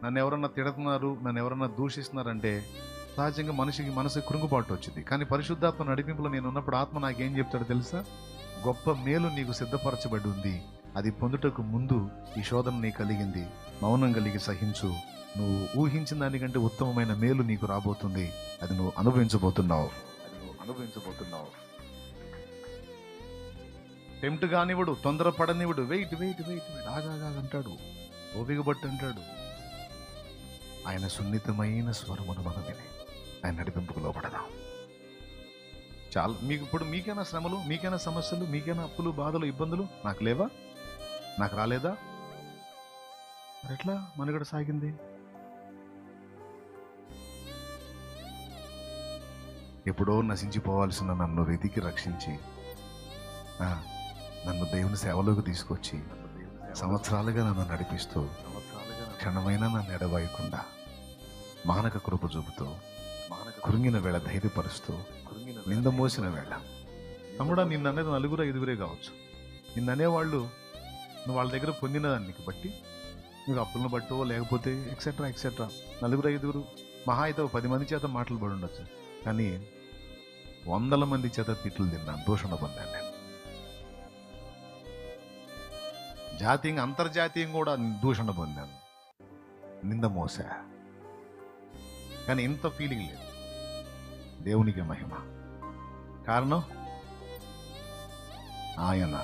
నన్ను ఎవరన్నా తిడుతున్నారు, నన్ను ఎవరన్నా దూషిస్తున్నారంటే సహజంగా మనిషికి మనసు కృంగుబాటు వచ్చింది. కానీ పరిశుద్ధాత్మ నడిపింపులో నేను ఉన్నప్పుడు ఆత్మ నాకేం చెప్తాడో తెలుసా? గొప్ప మేలు నీకు సిద్ధపరచబడి ఉంది, అది పొందుటకు ముందు ఈ శోధన నీకు కలిగింది, మౌనం కలిగి సహించు, నువ్వు ఊహించిన దానికంటే ఉత్తమమైన మేలు నీకు రాబోతుంది, అది నువ్వు అనుభవించబోతున్నావు. టెంప్ట్ కానివ్వడు, తొందరపడనివ్వడు. వెయిట్ వెయిట్ వెయిట్ వెయిట్ ఆగాగా అంటాడు, ఓపిక బట్టి అంటాడు. ఆయన సున్నితమైన స్వరమును మనం విని ఆయన నడిపింపుకు లోపడదాం. చాలా ఇప్పుడు మీకైనా శ్రమలు, మీకైనా సమస్యలు, మీకైనా అప్పులు, బాధలు, ఇబ్బందులు నాకు లేవా? నాకు రాలేదా? మరి ఎట్లా మనుగడ సాగింది? ఎప్పుడో నశించిపోవాల్సిన నన్ను వెతికి రక్షించి నన్ను దేవుని సేవలోకి తీసుకొచ్చి సంవత్సరాలుగా నన్ను నడిపిస్తూ క్షణమైనా నన్ను ఎడబాయకుండా మానక కృప చూపుతూ, కృంగిన వేళ ధైర్యపరుస్తూ, నింద మోసిన వేళ, తమ్ముడా నిన్ను అనేది 4-5 కావచ్చు. నిన్ను అనేవాళ్ళు నువ్వు వాళ్ళ దగ్గర పొందినదానికి బట్టి, నువ్వు అప్పులను బట్టో లేకపోతే ఎక్సెట్రా ఎక్సెట్రా 4-5 మహా అయితే 10 మంది చేత మాటలు పడి ఉండొచ్చు. కానీ 100 మంది చేత తిట్లు తిన్నాను, దూషణ పొందాను నేను. జాతీయంగా అంతర్జాతీయంగా కూడా దూషణ పొందాను, నింద మోసా. కానీ ఇంత ఫీలింగ్ లేదు. దేవునికి మహిమ. కారణం ఆయన